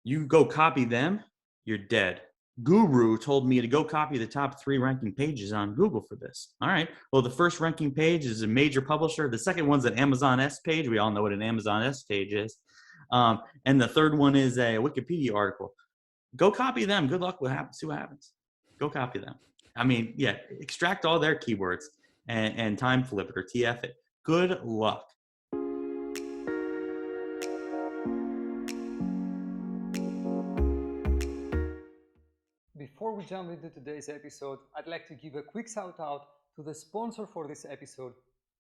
You go copy them, you're dead. Guru told me to go copy the top 3 ranking pages on Google for this. All right. Well, the first ranking page is a major publisher. The second one's an Amazon S page. We all know what an Amazon S page is. And the third one is a Wikipedia article. Go copy them. Good luck. What happens? See what happens. Go copy them. I mean, yeah, extract all their keywords and time flip it or TF it. Good luck. Before we jump into today's episode, I'd like to give a quick shout out to the sponsor for this episode,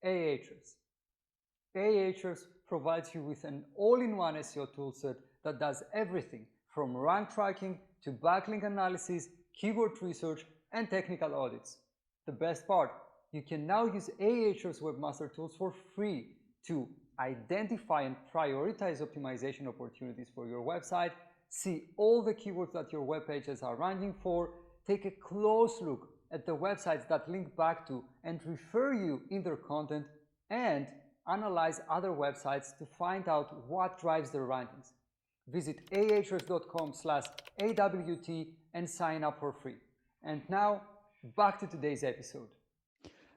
Ahrefs. Ahrefs provides you with an all-in-one SEO toolset that does everything from rank tracking to backlink analysis, keyword research, and technical audits. The best part, you can now use Ahrefs Webmaster Tools for free to identify and prioritize optimization opportunities for your website, see all the keywords that your web pages are ranking for, take a close look at the websites that link back to and refer you in their content, and analyze other websites to find out what drives their rankings. Visit ahrefs.com/AWT and sign up for free. And now, back to today's episode.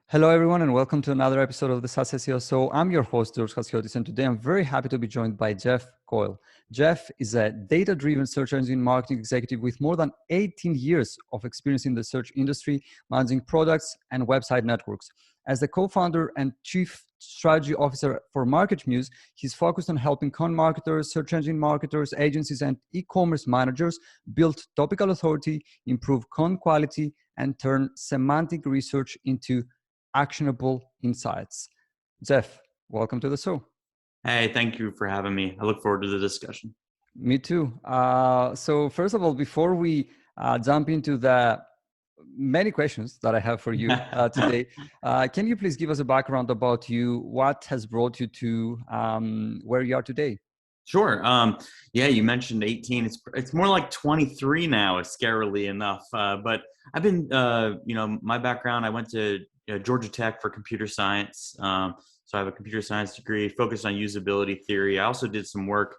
Hello, everyone, and welcome to another episode of the SaaS SEO Show. I'm your host, George Hasiotis, and today I'm very happy to be joined by Jeff Coyle. Jeff is a data-driven search engine marketing executive with more than 18 years of experience in the search industry, managing products and website networks. As the co-founder and chief strategy officer for MarketMuse, he's focused on helping content marketers, search engine marketers, agencies, and e-commerce managers build topical authority, improve content quality, and turn semantic research into actionable insights. Jeff, welcome to the show. Hey, thank you for having me. I look forward to the discussion. Me too. So first of all, before we jump into the many questions that I have for you today, can you please give us a background about you? What has brought you to where you are today? Sure. Yeah, you mentioned 18. It's more like 23 now, scarily enough. But I've been, my background, I went to Georgia Tech for computer science. So I have a computer science degree focused on usability theory. I also did some work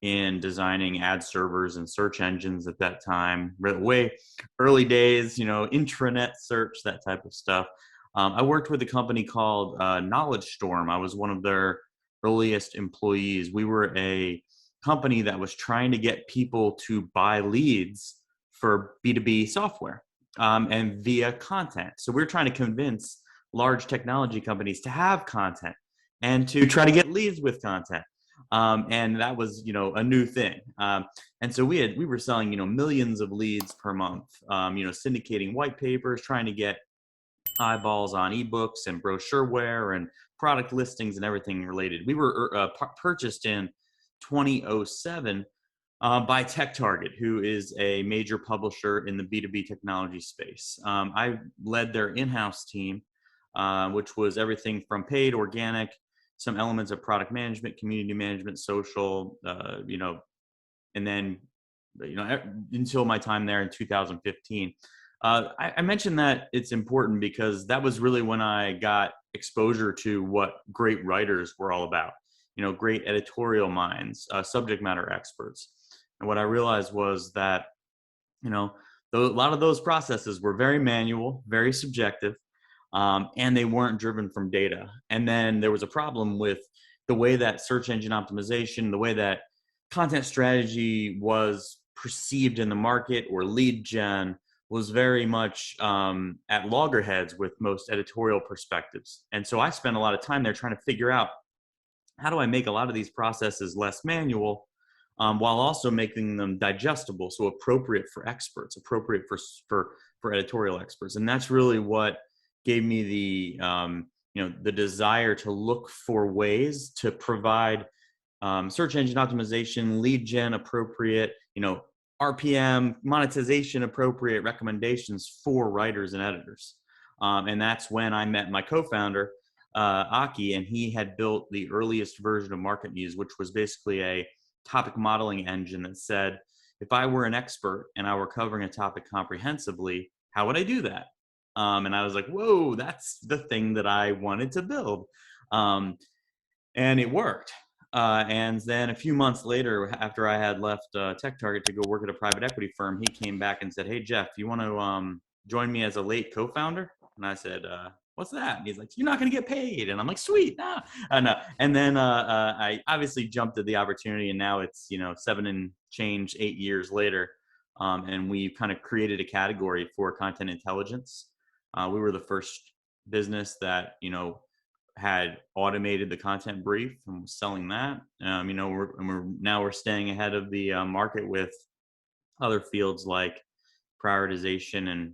in designing ad servers and search engines at that time, way early days, intranet search, that type of stuff. I worked with a company called Knowledge Storm. I was one of their earliest employees. We were a company that was trying to get people to buy leads for B2B software and via content. So we're trying to convince large technology companies to have content and to try to get leads with content. And that was, a new thing. And so we were selling, millions of leads per month, syndicating white papers, trying to get eyeballs on ebooks and brochureware and product listings and everything related. We were purchased in 2007 by TechTarget, who is a major publisher in the B2B technology space. I led their in-house team, which was everything from paid, organic, some elements of product management, community management, social, and then, until my time there in 2015. I mentioned that it's important because that was really when I got exposure to what great writers were all about, great editorial minds, subject matter experts. And what I realized was that, a lot of those processes were very manual, very subjective, and they weren't driven from data. And then there was a problem with the way that search engine optimization, the way that content strategy was perceived in the market, or lead gen, was very much at loggerheads with most editorial perspectives. And so I spent a lot of time there trying to figure out, how do I make a lot of these processes less manual while also making them digestible, so appropriate for experts, appropriate for editorial experts. And that's really what gave me the desire to look for ways to provide search engine optimization, lead gen appropriate, RPM, monetization appropriate recommendations for writers and editors. And that's when I met my co-founder, Aki, and he had built the earliest version of MarketMuse, which was basically a topic modeling engine that said, if I were an expert and I were covering a topic comprehensively, how would I do that? And I was like, whoa, that's the thing that I wanted to build. And it worked. And then a few months later, after I had left TechTarget to go work at a private equity firm, he came back and said, "Hey, Jeff, you want to join me as a late co-founder?" And I said, "What's that?" And he's like, "You're not going to get paid." And I'm like, "Sweet, nah." No. And then I obviously jumped at the opportunity, and now it's 7 and change, 8 years later, and we kind of created a category for content intelligence. We were the first business that had automated the content brief and was selling that. We're staying ahead of the market with other fields like prioritization and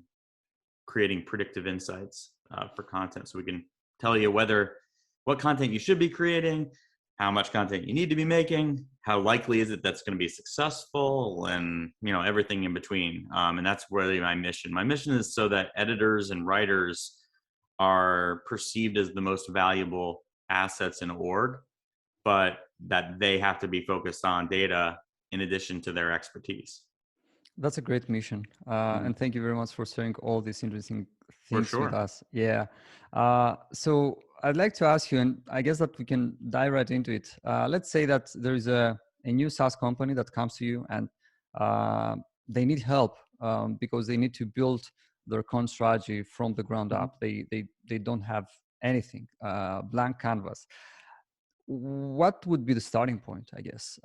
creating predictive insights for content, so we can tell you what content you should be creating, how much content you need to be making, how likely is it that's going to be successful, and everything in between. And that's really my mission. My mission is so that editors and writers are perceived as the most valuable assets in org, but that they have to be focused on data in addition to their expertise. That's a great mission. And thank you very much for sharing all these interesting things with us. Yeah. So I'd like to ask you, and I guess that we can dive right into it. Let's say that there is a new SaaS company that comes to you and they need help because they need to build their content strategy from the ground up. They don't have anything, blank canvas. What would be the starting point, I guess?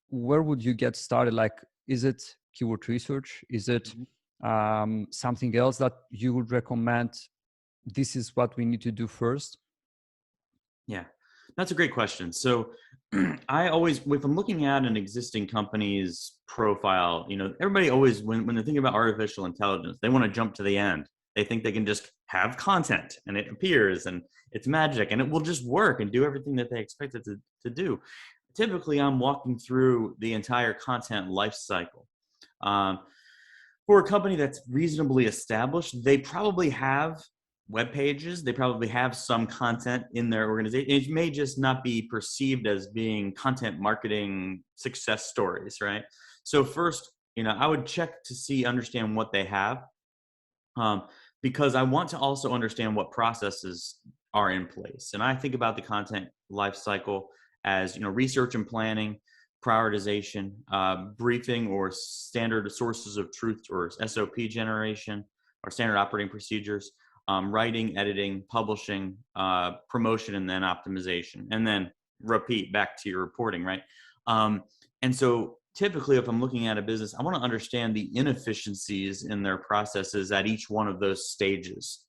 Where would you get started? Like, is it keyword research? Is it something else that you would recommend? This is what we need to do first. Yeah, that's a great question. So I always, if I'm looking at an existing company's profile, everybody always, when they're thinking about artificial intelligence, they want to jump to the end. They think they can just have content and it appears and it's magic and it will just work and do everything that they expect it to do. Typically, I'm walking through the entire content life cycle. For a company that's reasonably established, they probably have web pages. They probably have some content in their organization. It may just not be perceived as being content marketing success stories, right? So first, I would check to understand what they have, because I want to also understand what processes are in place. And I think about the content lifecycle as research and planning, prioritization, briefing or standard sources of truth or SOP generation or standard operating procedures, writing, editing, publishing, promotion, and then optimization, and then repeat back to your reporting, right? And so typically, if I'm looking at a business, I want to understand the inefficiencies in their processes at each one of those stages.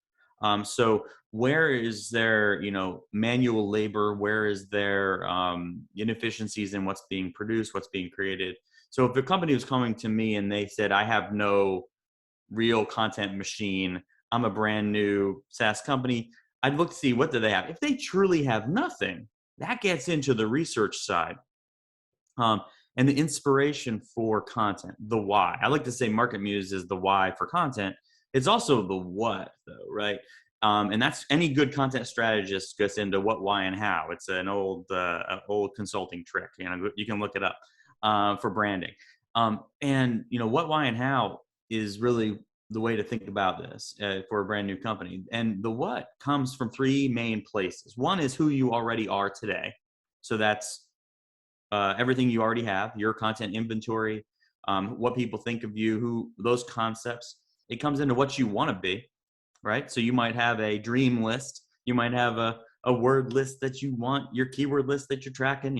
So where is there, manual labor? Where is there inefficiencies in what's being produced, what's being created? So if a company was coming to me and they said, I have no real content machine, I'm a brand new SaaS company, I'd look to see what do they have. If they truly have nothing, that gets into the research side. And the inspiration for content, the why. I like to say MarketMuse is the why for content. It's also the what, though, right? And that's any good content strategist gets into what, why, and how. It's an old consulting trick. You can look it up for branding. And what, why, and how is really the way to think about this for a brand new company. And the what comes from 3 main places. One is who you already are today. So that's everything you already have, your content inventory, what people think of you, those concepts. It comes into what you want to be, right? So you might have a dream list. You might have a word list that you want, your keyword list that you're tracking,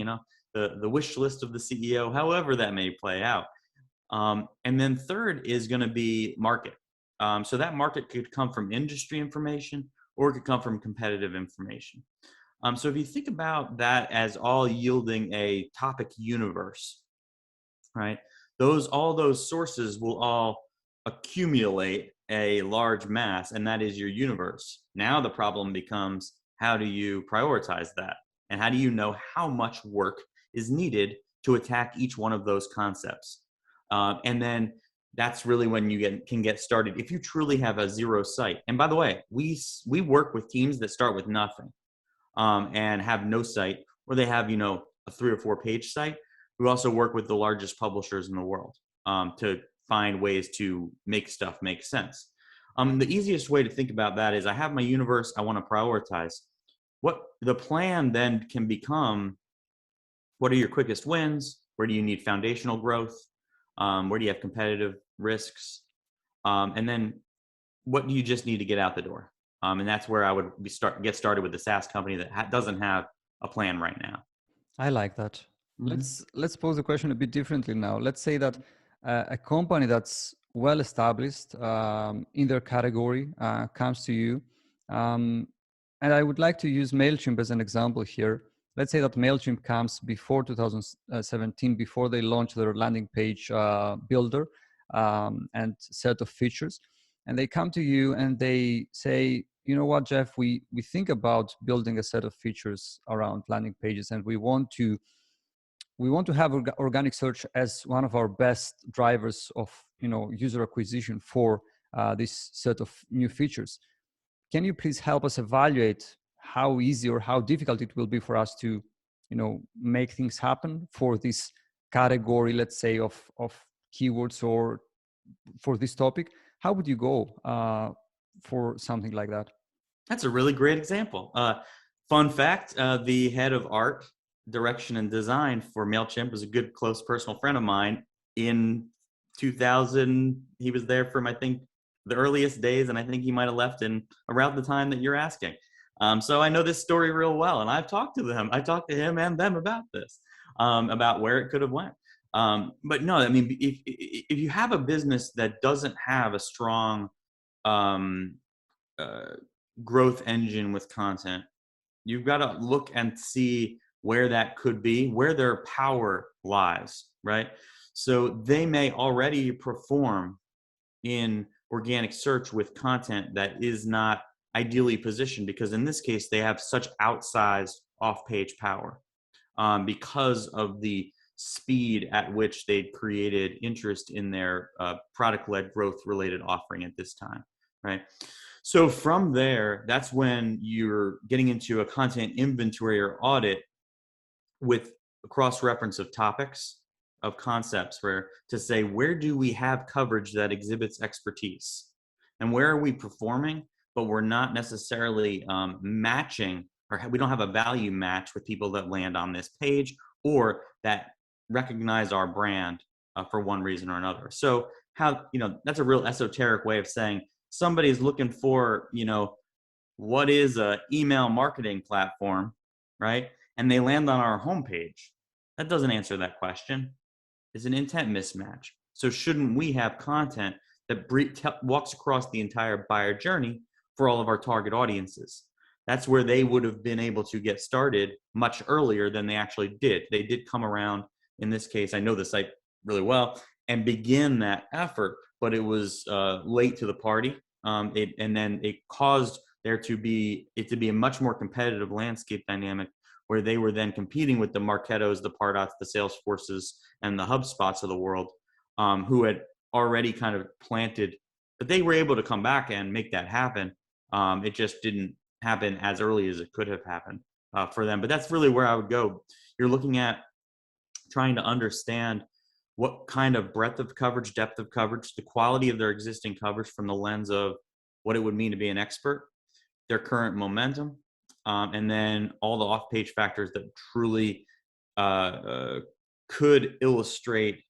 the wish list of the CEO, however that may play out. And then third is going to be market. So that market could come from industry information or it could come from competitive information. So if you think about that as all yielding a topic universe, right? All those sources will all accumulate a large mass, and that is your universe. Now the problem becomes, how do you prioritize that? And how do you know how much work is needed to attack each one of those concepts? And then that's really when you can get started. If you truly have a zero site, and by the way, we work with teams that start with nothing. And have no site, or they have, a 3 or 4 page site. We also work with the largest publishers in the world to find ways to make stuff make sense. The easiest way to think about that is I have my universe, I want to prioritize. What the plan then can become What are your quickest wins? Where do you need foundational growth? Where do you have competitive risks? And then what do you just need to get out the door? And that's where I would get started with the SaaS company that doesn't have a plan right now. I like that. Mm-hmm. Let's pose the question a bit differently now. Let's say that a company that's well established in their category comes to you, and I would like to use Mailchimp as an example here. Let's say that Mailchimp comes before 2017, before they launch their landing page builder and set of features, and they come to you and they say, you know what, Jeff, we think about building a set of features around landing pages, and we want to have organic search as one of our best drivers of user acquisition for this set of new features. Can you please help us evaluate how easy or how difficult it will be for us to make things happen for this category, let's say, of keywords, or for this topic? How would you go for something like that? That's a really great example. Fun fact, the head of art, direction, and design for MailChimp was a good, close personal friend of mine. In 2000, he was there from, I think, the earliest days, and I think he might have left in around the time that you're asking. So I know this story real well, and I've talked to them. I talked to him and them about this, about where it could have went. But no, I mean, if you have a business that doesn't have a strong growth engine with content, you've got to look and see where that could be, where their power lies, right? So they may already perform in organic search with content that is not ideally positioned, because in this case, they have such outsized off-page power because of the speed at which they created interest in their product-led growth-related offering at this time, right? So from there, that's when you're getting into a content inventory or audit with a cross-reference of topics, of concepts, where to say, where do we have coverage that exhibits expertise? And where are we performing, but we're not necessarily matching, or we don't have a value match with people that land on this page or that recognize our brand for one reason or another. So how, that's a real esoteric way of saying somebody's looking for, what is a email marketing platform, right? And they land on our homepage. That doesn't answer that question. It's an intent mismatch. So shouldn't we have content that walks across the entire buyer journey for all of our target audiences? That's where they would have been able to get started much earlier than they actually did. They did come around, in this case, I know the site really well, and begin that effort, but it was late to the party. And then it caused there to be a much more competitive landscape dynamic, where they were then competing with the Marketos, the Pardots, the Salesforces, and the HubSpots of the world, who had already kind of planted, but they were able to come back and make that happen. It just didn't happen as early as it could have happened for them. But that's really where I would go. You're looking at trying to understand what kind of breadth of coverage, depth of coverage, the quality of their existing coverage from the lens of what it would mean to be an expert, their current momentum, and then all the off-page factors that truly could illustrate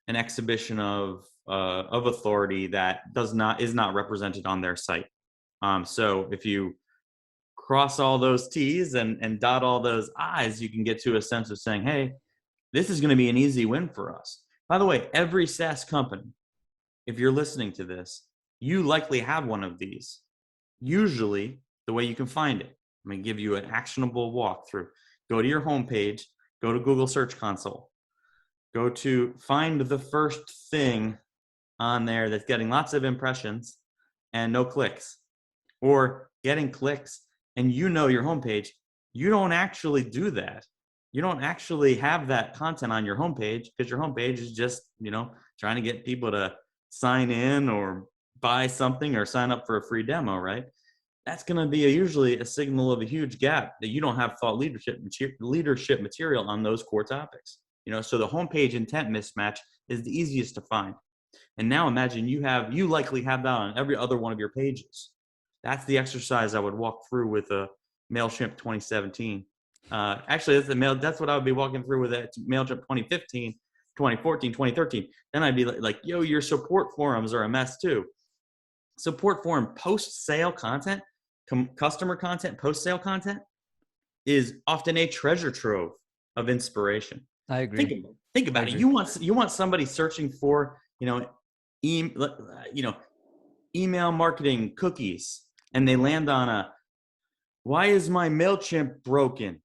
an exhibition of authority that is not represented on their site. So if you cross all those T's and dot all those I's, you can get to a sense of saying, hey, this is going to be an easy win for us. By the way, every SaaS company, if you're listening to this, you likely have one of these. Usually, the way you can find it, I'm going to give you an actionable walkthrough. Go to your homepage, go to Google Search Console, go to find the first thing on there that's getting lots of impressions and no clicks, or getting clicks and your homepage. You don't actually do that. You don't actually have that content on your homepage, because your homepage is just, trying to get people to sign in or buy something or sign up for a free demo, right? That's going to be usually a signal of a huge gap that you don't have thought leadership material on those core topics. So the homepage intent mismatch is the easiest to find. And now imagine you likely have that on every other one of your pages. That's the exercise I would walk through with a MailChimp 2017. Actually, that's what I would be walking through with it. MailChimp 2015, 2014, 2013. Then I'd be like, yo, your support forums are a mess too. Support forum post-sale content, customer content, post-sale content is often a treasure trove of inspiration. I agree. Think about it. You want somebody searching for, email marketing cookies, and they land on why is my MailChimp broken?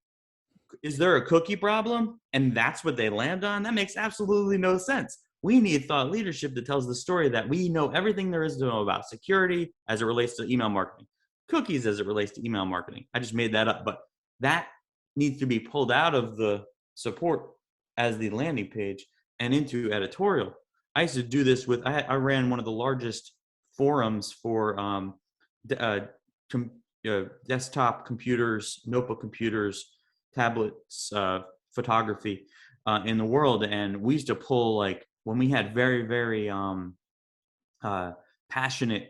Is there a cookie problem? And that's what they land on? That makes absolutely no sense. We need thought leadership that tells the story that we know everything there is to know about security as it relates to email marketing, cookies as it relates to email marketing. I just made that up, but that needs to be pulled out of the support as the landing page and into editorial. I used to do this with, I ran one of the largest forums for desktop computers, notebook computers, tablets, photography in the world. And we used to pull, like, when we had very, very passionate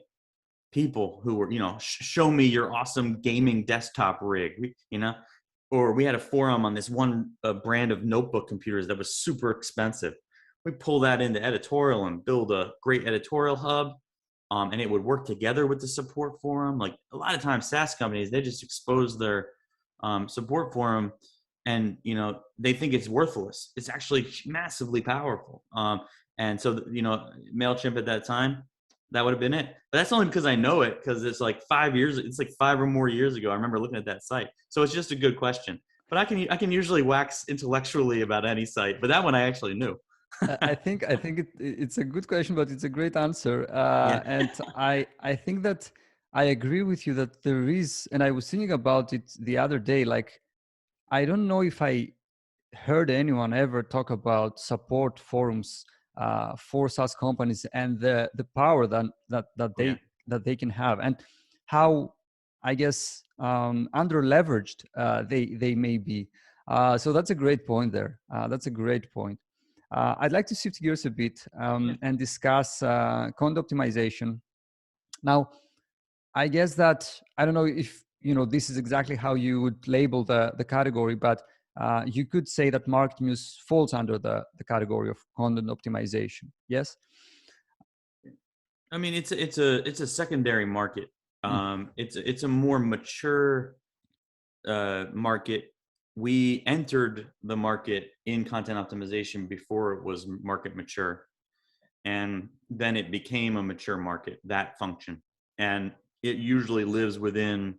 people who were, show me your awesome gaming desktop rig, or we had a forum on this one brand of notebook computers that was super expensive. We pull that into editorial and build a great editorial hub. And it would work together with the support forum. Like, a lot of times SaaS companies, they just expose their support forum and, they think it's worthless. It's actually massively powerful. And so, MailChimp at that time, that would have been it. But that's only because I know it, because it's like 5 years, it's like 5 or more years ago. I remember looking at that site. So it's just a good question. But I can usually wax intellectually about any site, but that one I actually knew. I think it's a good question, but it's a great answer. Yeah. And I think that I agree with you that there is, and I was thinking about it the other day, like, I don't know if I heard anyone ever talk about support forums for SaaS companies and the power that they can have, and how, I guess, under leveraged they may be. So that's a great point there. That's a great point. I'd like to shift gears a bit and discuss content optimization. Now, I guess that, I don't know if this is exactly how you would label the category, but you could say that MarketMuse falls under the category of content optimization. Yes. I mean, it's a secondary market. It's a more mature market. We entered the market in content optimization before it was market mature, and then it became a mature market, that function, and it usually lives within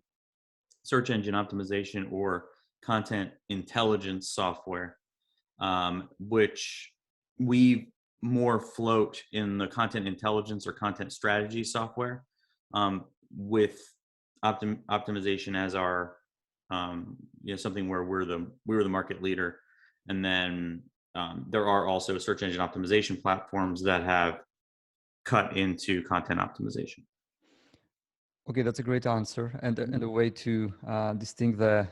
search engine optimization or content intelligence software, which we more float in the content intelligence or content strategy software, with optimization as our something where we were the market leader. And then there are also search engine optimization platforms that have cut into content optimization. Okay, that's a great answer, and a way to distinct the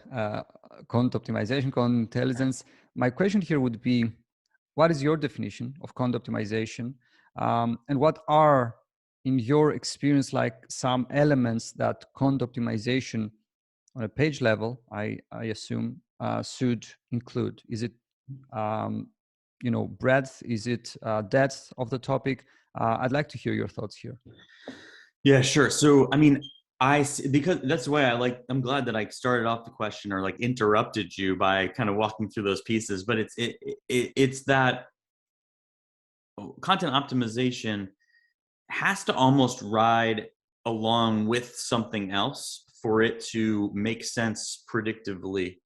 content optimization, content intelligence. My question here would be, what is your definition of content optimization, and what are, in your experience, like some elements that content optimization on a page level, I assume, should include? Is it breadth? Is it depth of the topic? I'd like to hear your thoughts here. Yeah, sure. So, I mean, because that's the way I'm glad that I started off the question, or like interrupted you by kind of walking through those pieces, but it's that content optimization has to almost ride along with something else for it to make sense predictively.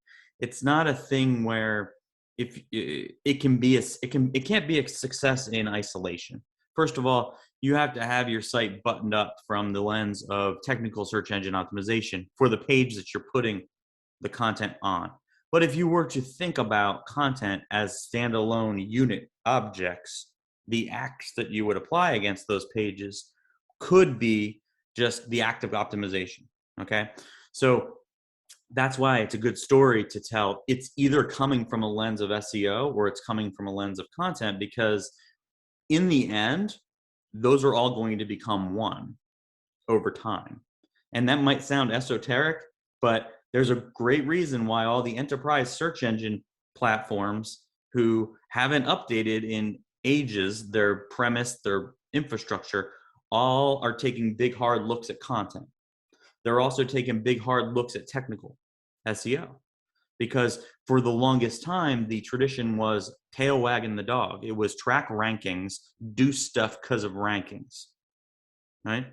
It's not a thing where it can't be a success in isolation. First of all, you have to have your site buttoned up from the lens of technical search engine optimization for the page that you're putting the content on. But if you were to think about content as standalone unit objects, the acts that you would apply against those pages could be just the act of optimization. Okay. So that's why it's a good story to tell. It's either coming from a lens of SEO or it's coming from a lens of content, because in the end, those are all going to become one over time. And that might sound esoteric, but There's a great reason why all the enterprise search engine platforms who haven't updated in ages their premise, their infrastructure, all are taking big hard looks at content. They're also taking big hard looks at technical SEO, because for the longest time the tradition was tail wagging the dog. It was track rankings, do stuff because of rankings, right?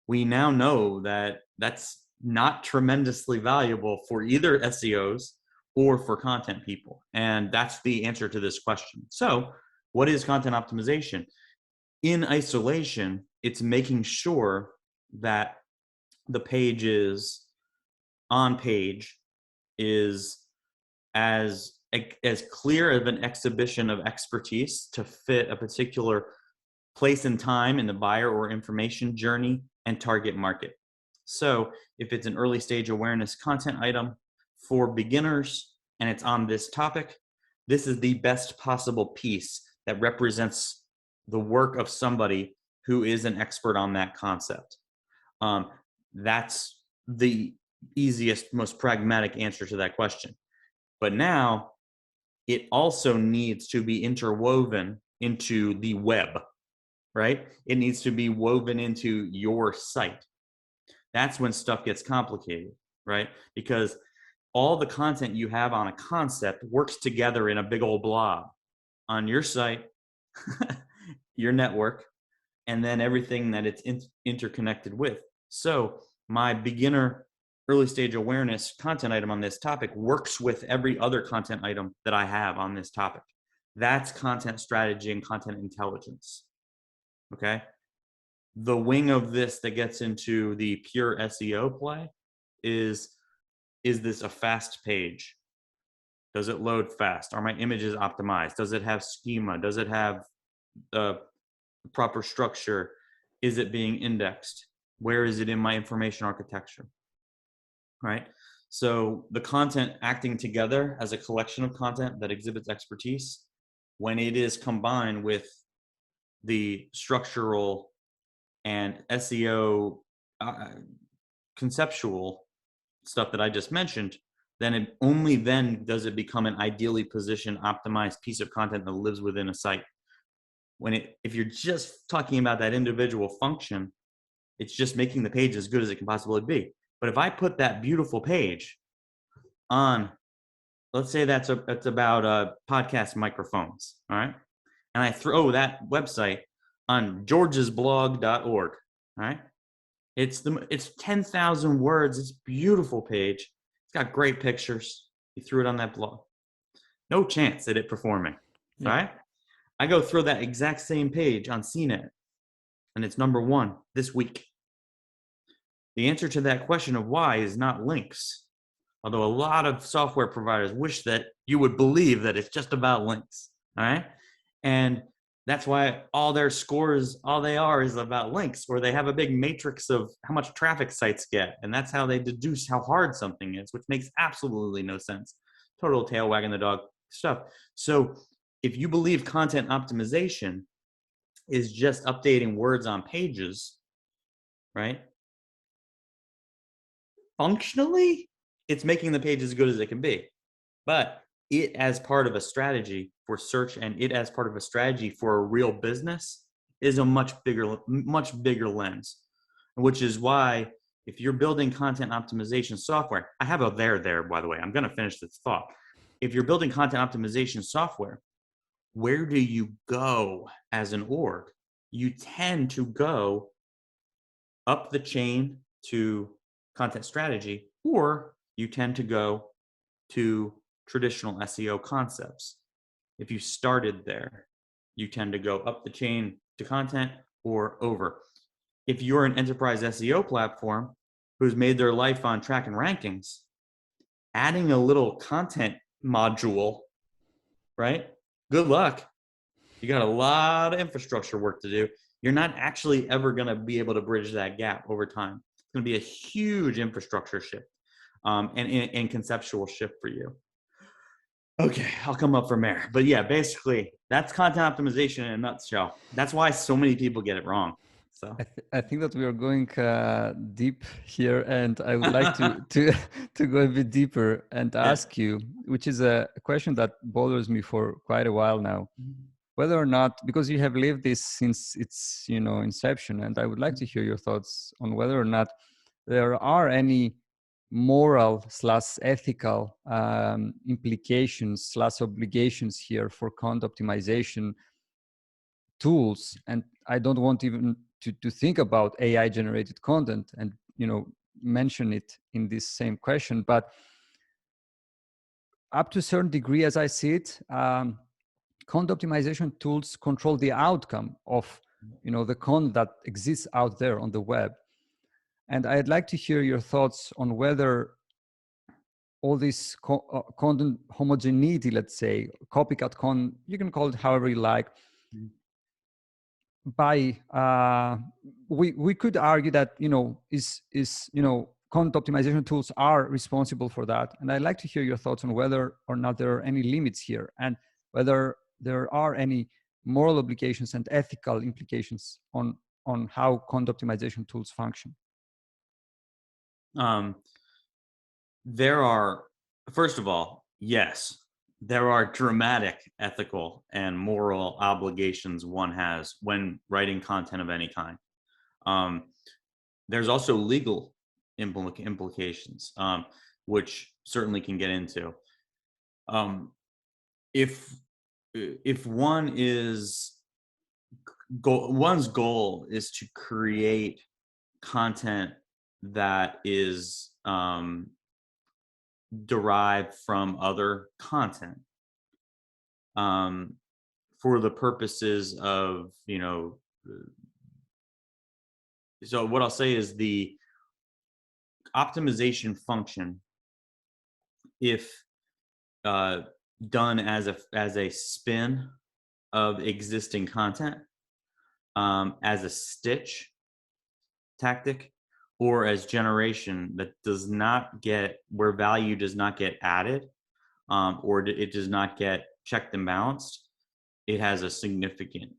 We now know that that's not tremendously valuable for either SEOs or for content people. And that's the answer to this question. So what is content optimization? In isolation, it's making sure that the page is on page is as clear of an exhibition of expertise to fit a particular place and time in the buyer or information journey and target market. So if it's an early stage awareness content item for beginners and it's on this topic, this is the best possible piece that represents the work of somebody who is an expert on that concept. That's the easiest, most pragmatic answer to that question. But now it also needs to be interwoven into the web, right? It needs to be woven into your site. That's when stuff gets complicated, right? Because all the content you have on a concept works together in a big old blob on your site, your network, and then everything that it's interconnected with. So my beginner early stage awareness content item on this topic works with every other content item that I have on this topic. That's content strategy and content intelligence. Okay. The wing of this that gets into the pure SEO play is this a fast page? Does it load fast? Are my images optimized? Does it have schema? Does it have the proper structure? Is it being indexed? Where is it in my information architecture? Right? So the content acting together as a collection of content that exhibits expertise, when it is combined with the structural and SEO conceptual stuff that I just mentioned, then only then does it become an ideally positioned, optimized piece of content that lives within a site. If you're just talking about that individual function, it's just making the page as good as it can possibly be. But if I put that beautiful page on, let's say that's about podcast microphones, all right? And I throw that website on georgesblog.org, all right? It's 10,000 words. It's a beautiful page. It's got great pictures. You threw it on that blog. No chance at it performing, all right? I go throw that exact same page on CNET, and it's #1 this week. The answer to that question of why is not links, although a lot of software providers wish that you would believe that it's just about links, all right? And that's why all their scores, all they are is about links, or they have a big matrix of how much traffic sites get, and that's how they deduce how hard something is, which makes absolutely no sense. Total tail wagging the dog stuff. So if you believe content optimization is just updating words on pages, right? Functionally, it's making the page as good as it can be. But it as part of a strategy for search and it as part of a strategy for a real business is a much bigger lens, which is why if you're building content optimization software, I have a there, by the way, I'm going to finish this thought. If you're building content optimization software, where do you go as an org? You tend to go up the chain to content strategy, or you tend to go to traditional SEO concepts. If you started there, you tend to go up the chain to content or over. If you're an enterprise SEO platform who's made their life on track and rankings, adding a little content module, right? Good luck. You got a lot of infrastructure work to do. You're not actually ever going to be able to bridge that gap over time. It's going to be a huge infrastructure shift and conceptual shift for you. Okay, I'll come up from there. But yeah, basically, that's content optimization in a nutshell. That's why so many people get it wrong. So I think that we are going deep here, and I would like to go a bit deeper and ask you, which is a question that bothers me for quite a while now, whether or not, because you have lived this since its inception, and I would like to hear your thoughts on whether or not there are any moral/ethical implications/obligations here for content optimization tools. And I don't want even to think about AI generated content and mention it in this same question, but up to a certain degree, as I see it, content optimization tools control the outcome of the content that exists out there on the web. And I'd like to hear your thoughts on whether all this content homogeneity, let's say, copycat content, you can call it however you like, we could argue that content optimization tools are responsible for that. And I'd like to hear your thoughts on whether or not there are any limits here, and whether there are any moral obligations and ethical implications on how content optimization tools function. There are, first of all, yes, there are dramatic ethical and moral obligations one has when writing content of any kind. There's also legal implications, which certainly can get into. If one is one's goal is to create content that is derived from other content for the purposes of so what I'll say is the optimization function, if done as a spin of existing content, as a stitch tactic, or as generation that does not get, where value does not get added, or it does not get checked and balanced, it has a significant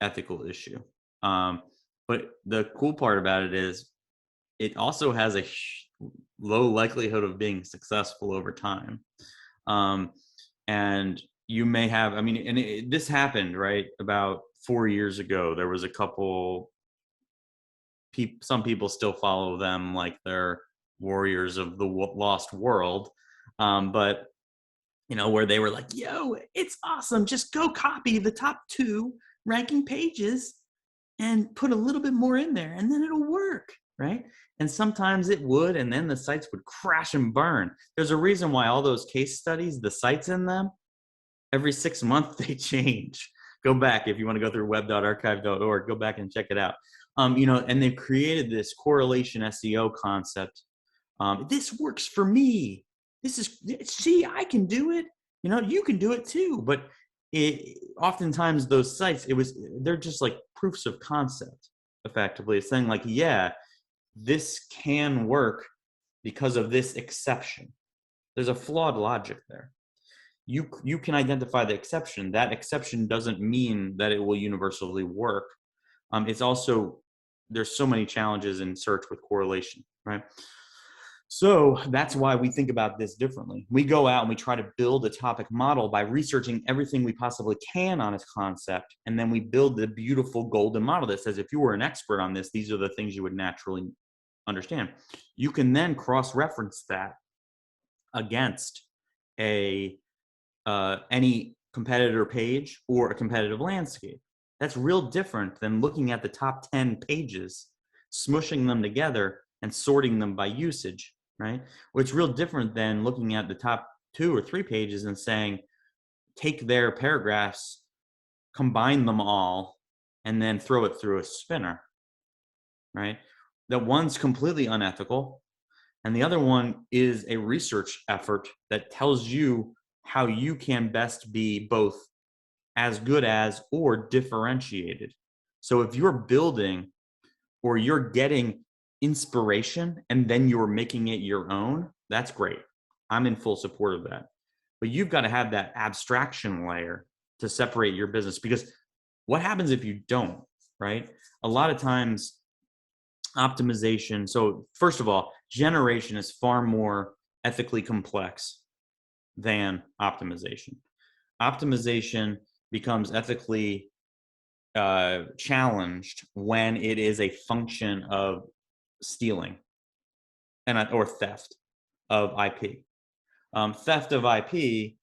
ethical issue. But the cool part about it is it also has a low likelihood of being successful over time. And you may have, this happened, right? About 4 years ago, there was a couple, some people still follow them like they're warriors of the lost world. But where they were like, yo, it's awesome. Just go copy the top 2 ranking pages and put a little bit more in there and then it'll work, right? And sometimes it would, and then the sites would crash and burn. There's a reason why all those case studies, the sites in them, every 6 months they change. Go back if you want to go through web.archive.org, go back and check it out. And they've created this correlation SEO concept. This works for me. See, I can do it. You can do it too. But oftentimes those sites, they're just like proofs of concept, effectively. It's saying like, yeah, this can work because of this exception. There's a flawed logic there. You can identify the exception. That exception doesn't mean that it will universally work. It's also, there's so many challenges in search with correlation, right? So that's why we think about this differently. We go out and we try to build a topic model by researching everything we possibly can on its concept. And then we build the beautiful golden model that says, if you were an expert on this, these are the things you would naturally understand. You can then cross-reference that against any competitor page or a competitive landscape. That's real different than looking at the top 10 pages, smushing them together and sorting them by usage, right? It's real different than looking at the top 2 or 3 pages and saying, take their paragraphs, combine them all, and then throw it through a spinner, right? That one's completely unethical, and the other one is a research effort that tells you how you can best be both as good as or differentiated. So if you're building or you're getting inspiration and then you're making it your own, that's great. I'm in full support of that. But you've got to have that abstraction layer to separate your business, because what happens if you don't? right? A lot of times optimization. So first of all, generation is far more ethically complex than optimization. Optimization becomes ethically challenged when it is a function of stealing or theft of IP. Theft of IP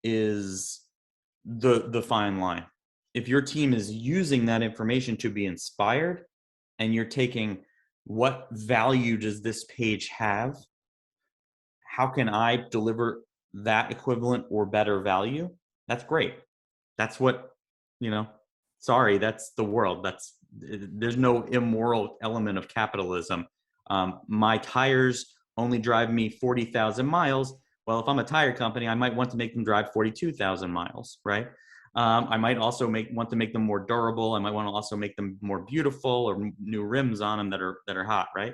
is the fine line. If your team is using that information to be inspired, and you're taking what value does this page have? How can I deliver that equivalent or better value? That's great. That's what, sorry, that's the world. There's no immoral element of capitalism. My tires only drive me 40,000 miles. Well, if I'm a tire company, I might want to make them drive 42,000 miles, right? I might also want to make them more durable. I might want to also make them more beautiful, or new rims on them that are hot, right?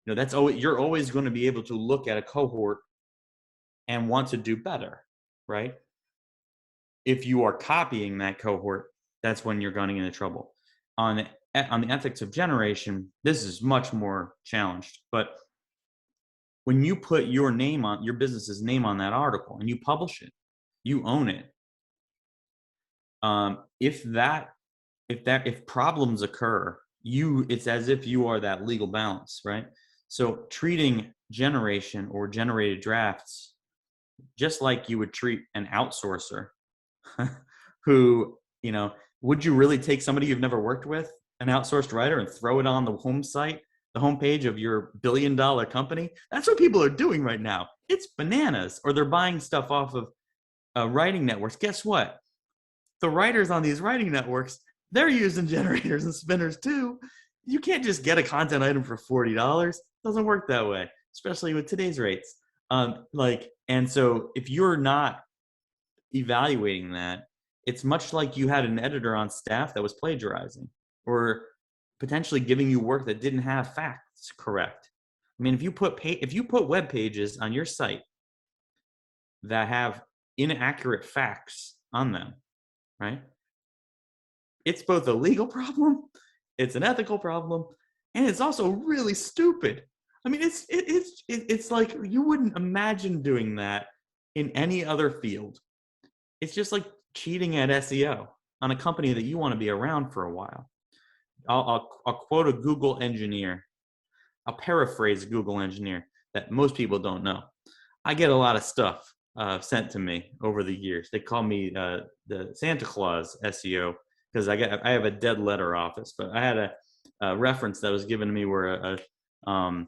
That's always, you're always going to be able to look at a cohort and want to do better, right? If you are copying that cohort, that's when you're going into trouble. On the ethics of generation, this is much more challenged. But when you put your business's name on that article and you publish it, you own it. If problems occur, it's as if you are that legal balance, right? So treating generation or generated drafts just like you would treat an outsourcer who, would you really take somebody you've never worked with, an outsourced writer, and throw it on the homepage of your billion-dollar company? That's what people are doing right now. It's bananas. Or they're buying stuff off of writing networks. Guess what? The writers on these writing networks, they're using generators and spinners too. You can't just get a content item for $40. It doesn't work that way, especially with today's rates. And so if you're not evaluating that, it's much like you had an editor on staff that was plagiarizing or potentially giving you work that didn't have facts correct. I mean, if you put web pages on your site that have inaccurate facts on them, right? It's both a legal problem, it's an ethical problem, and it's also really stupid. I mean, it's like you wouldn't imagine doing that in any other field. It's just like cheating at SEO on a company that you want to be around for a while. I'll quote a Google engineer. I'll paraphrase a Google engineer that most people don't know. I get a lot of stuff sent to me over the years. They call me the Santa Claus SEO because I have a dead letter office. But I had a reference that was given to me where a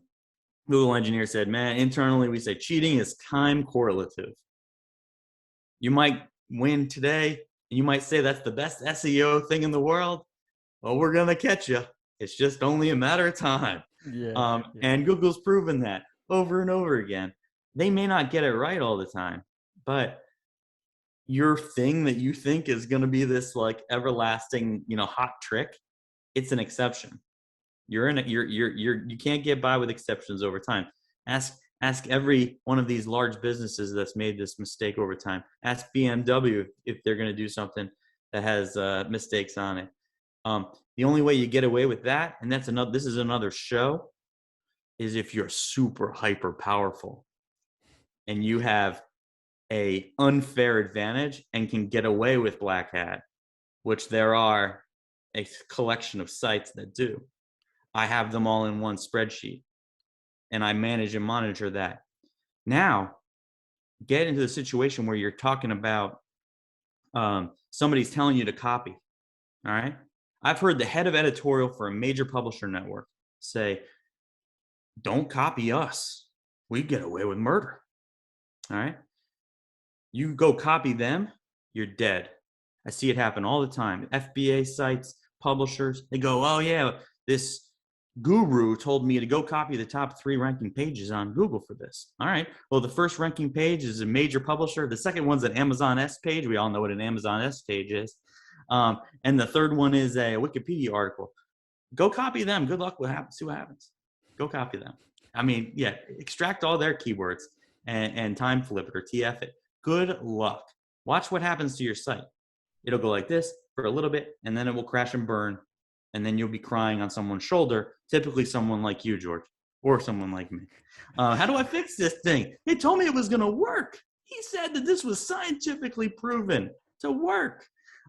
Google engineer said, "Man, internally we say cheating is time correlative. You might win today, and you might say that's the best SEO thing in the world. Well, we're gonna catch you. It's just only a matter of time." Yeah. And Google's proven that over and over again. They may not get it right all the time, but your thing that you think is going to be this like everlasting, hot trick, it's an exception. You can't get by with exceptions over time. Ask every one of these large businesses that's made this mistake over time. Ask BMW if they're going to do something that has mistakes on it. The only way you get away with that, and this is another show, is if you're super hyper powerful and you have a unfair advantage and can get away with black hat, which there are a collection of sites that do. I have them all in one spreadsheet and I manage and monitor that. Now, get into the situation where you're talking about somebody's telling you to copy. All right. I've heard the head of editorial for a major publisher network say, "Don't copy us. We get away with murder." All right. You go copy them, you're dead. I see it happen all the time. FBA sites, publishers, they go, "Oh yeah, this guru told me to go copy the top 3 ranking pages on Google for this." All right. Well, the first ranking page is a major publisher. The second one's an Amazon S page. We all know what an Amazon S page is. And the third one is a Wikipedia article. Go copy them. Good luck. See what happens. Go copy them. I mean, yeah, extract all their keywords and time flip it or TF it. Good luck. Watch what happens to your site. It'll go like this, for a little bit, and then it will crash and burn. And then you'll be crying on someone's shoulder, typically someone like you, George, or someone like me. How do I fix this thing? They told me it was going to work. He said that this was scientifically proven to work.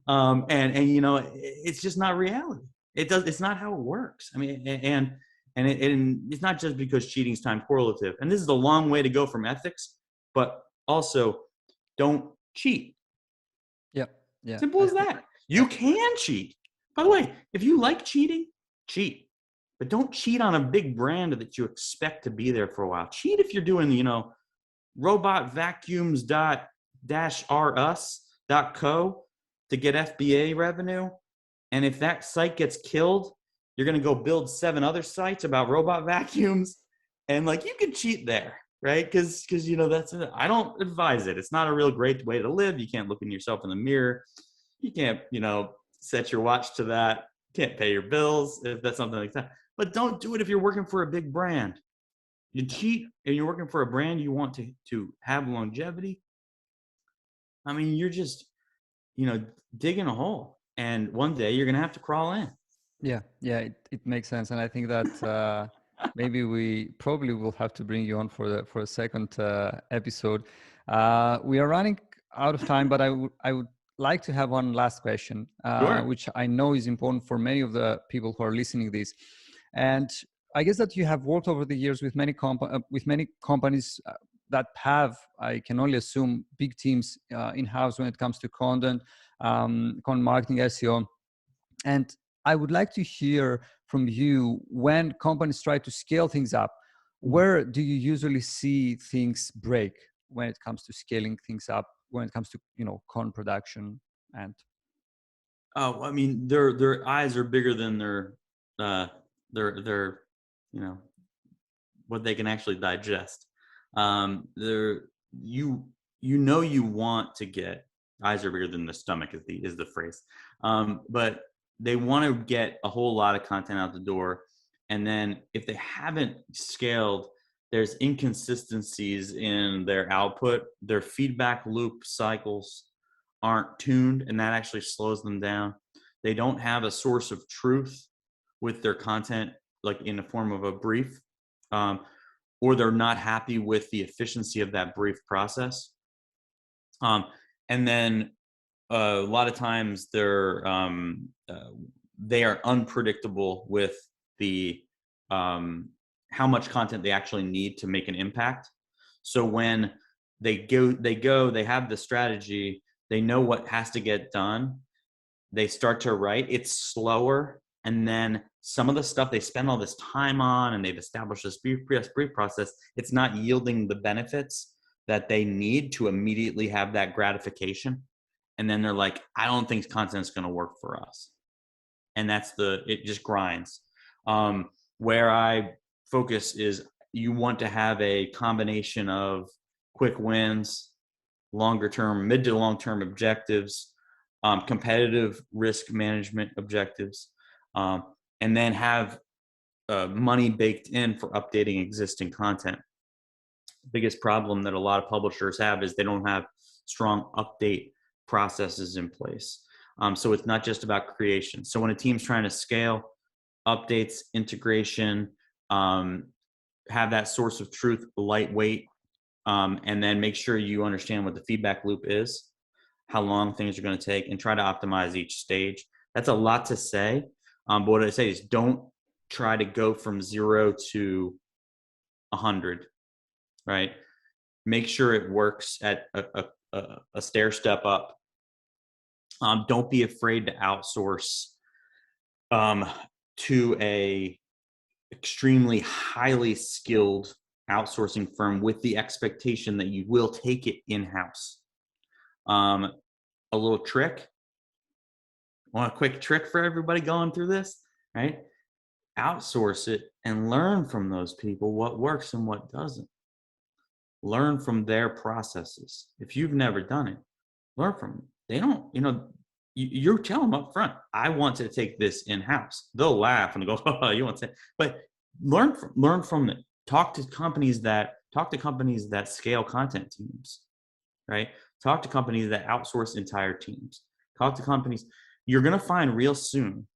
And it's just not reality. It's not how it works. I mean, and it's not just because cheating is time correlative. And this is a long way to go from ethics, but also don't cheat. Yeah. Simple as that. You can cheat. By the way, if you like cheating, cheat. But don't cheat on a big brand that you expect to be there for a while. Cheat if you're doing, robotvacuums.-rus.co to get FBA revenue. And if that site gets killed, you're going to go build 7 other sites about robot vacuums. And you can cheat there, right? Because I don't advise it. It's not a real great way to live. You can't look in yourself in the mirror. You can't, set your watch to that. You can't pay your bills if that's something like that. But don't do it if you're working for a big brand. You cheat and you're working for a brand you want to have longevity. I mean, you're just, digging a hole. And one day you're going to have to crawl in. Yeah, it makes sense. And I think that maybe we probably will have to bring you on for a second episode. We are running out of time, but I would like to have one last question, Sure. which I know is important for many of the people who are listening to this. And I guess that you have worked over the years with many companies that have, I can only assume, big teams in-house when it comes to content marketing, SEO. And I would like to hear from you, when companies try to scale things up, where do you usually see things break when it comes to scaling things up, when it comes to, content production? And I mean, their eyes are bigger than their what they can actually digest. You want to get, eyes are bigger than the stomach is the phrase. But they want to get a whole lot of content out the door. And then if they haven't scaled, there's inconsistencies in their output. Their feedback loop cycles aren't tuned, and that actually slows them down. They don't have a source of truth with their content, like in the form of a brief, or they're not happy with the efficiency of that brief process. And then a lot of times they are unpredictable with the how much content they actually need to make an impact. So when they have the strategy, they know what has to get done. They start to write. It's slower. And then some of the stuff they spend all this time on, and they've established this brief process, it's not yielding the benefits that they need to immediately have that gratification. And then they're like, I don't think content is going to work for us. And it just grinds. Where I focus is, you want to have a combination of quick wins, longer term, mid to long term objectives, competitive risk management objectives, and then have money baked in for updating existing content. The biggest problem that a lot of publishers have is they don't have strong update processes in place. So it's not just about creation. So when a team's trying to scale, updates, integration, have that source of truth lightweight, and then make sure you understand what the feedback loop is, how long things are going to take, and try to optimize each stage. That's a lot to say. But what I say is, don't try to go from 0 to 100, right? Make sure it works at a stair step up. Don't be afraid to outsource to a extremely highly skilled outsourcing firm with the expectation that you will take it in-house. A little trick. Want a quick trick for everybody going through this, right? Outsource it and learn from those people what works and what doesn't. Learn from their processes. If you've never done it, learn from them. They don't, you tell them up front, I want to take this in-house. They'll laugh and go, oh, you want to, but learn from it. Talk to companies that scale content teams, right? Talk to companies that outsource entire teams. Talk to companies, you're going to find real soon,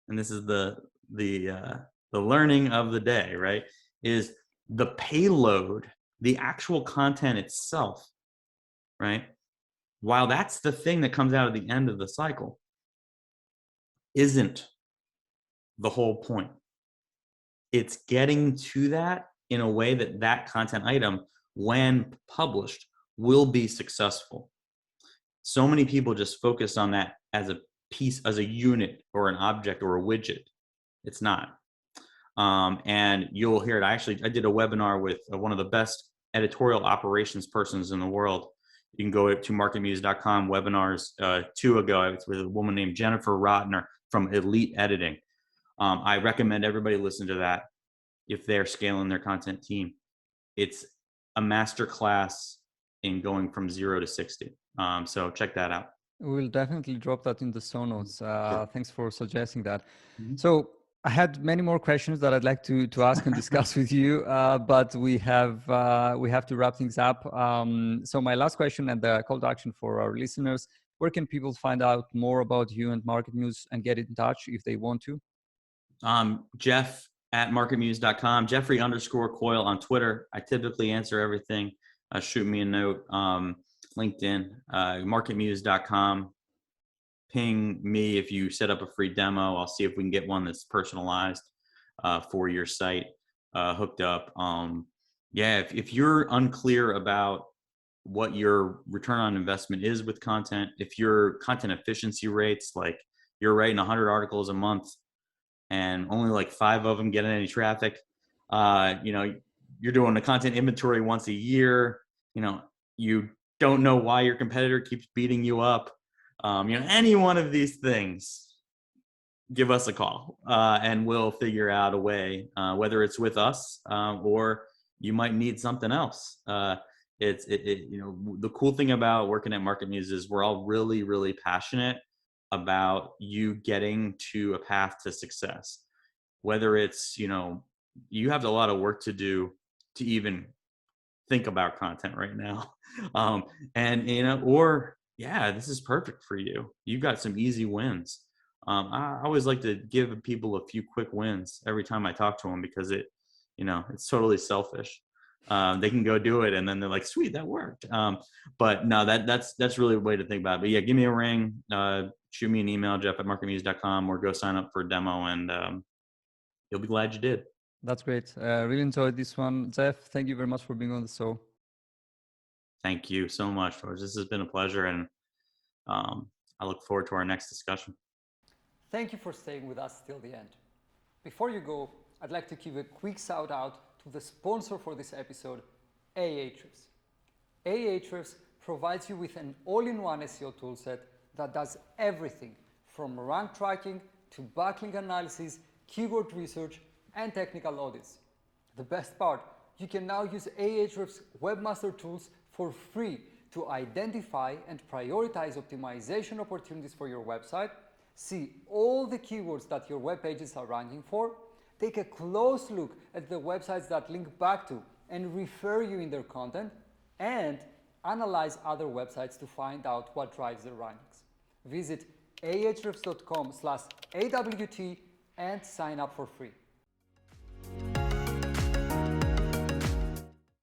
and this is the learning of the day, right? Is the payload, the actual content itself, right? While that's the thing that comes out at the end of the cycle, isn't the whole point. It's getting to that in a way that that content item, when published, will be successful. So many people just focus on that as a piece, as a unit or an object or a widget. It's not. And you'll hear it. I did a webinar with one of the best editorial operations persons in the world. You can go to MarketMuse.com webinars 2 ago. It's with a woman named Jennifer Rotner from Elite Editing. I recommend everybody listen to that if they're scaling their content team. It's a masterclass in going from 0 to 60. So check that out. We'll definitely drop that in the show notes. Sure. Thanks for suggesting that. Mm-hmm. So I had many more questions that I'd like to ask and discuss with you, but we have to wrap things up. So my last question and the call to action for our listeners: where can people find out more about you and MarketMuse and get in touch if they want to? Jeff at MarketMuse.com, Jeffrey_Coyle on Twitter. I typically answer everything. Shoot me a note. LinkedIn, MarketMuse.com. Ping me if you set up a free demo. I'll see if we can get one that's personalized for your site hooked up. If you're unclear about what your return on investment is with content, if your content efficiency rates, like you're writing 100 articles a month and only like 5 of them getting any traffic, you're doing a content inventory once a year, you don't know why your competitor keeps beating you up. Any one of these things, give us a call and we'll figure out a way, whether it's with us or you might need something else. The cool thing about working at MarketMuse is we're all really, really passionate about you getting to a path to success. Whether it's, you have a lot of work to do to even think about content right now. This is perfect for you. You've got some easy wins. I always like to give people a few quick wins every time I talk to them because it's totally selfish. They can go do it and then they're like, sweet, that worked. But no, that's really a way to think about it. But yeah, give me a ring, shoot me an email, Jeff@MarketMuse.com, or go sign up for a demo and you'll be glad you did. That's great. Really enjoyed this one. Jeff, thank you very much for being on the show. Thank you so much, George. This has been a pleasure, and I look forward to our next discussion. Thank you for staying with us till the end. Before you go, I'd like to give a quick shout out to the sponsor for this episode, Ahrefs. Ahrefs provides you with an all-in-one SEO toolset that does everything from rank tracking to backlink analysis, keyword research, and technical audits. The best part, you can now use Ahrefs webmaster tools for free to identify and prioritize optimization opportunities for your website, see all the keywords that your web pages are ranking for, take a close look at the websites that link back to and refer you in their content, and analyze other websites to find out what drives their rankings. Visit ahrefs.com/AWT and sign up for free.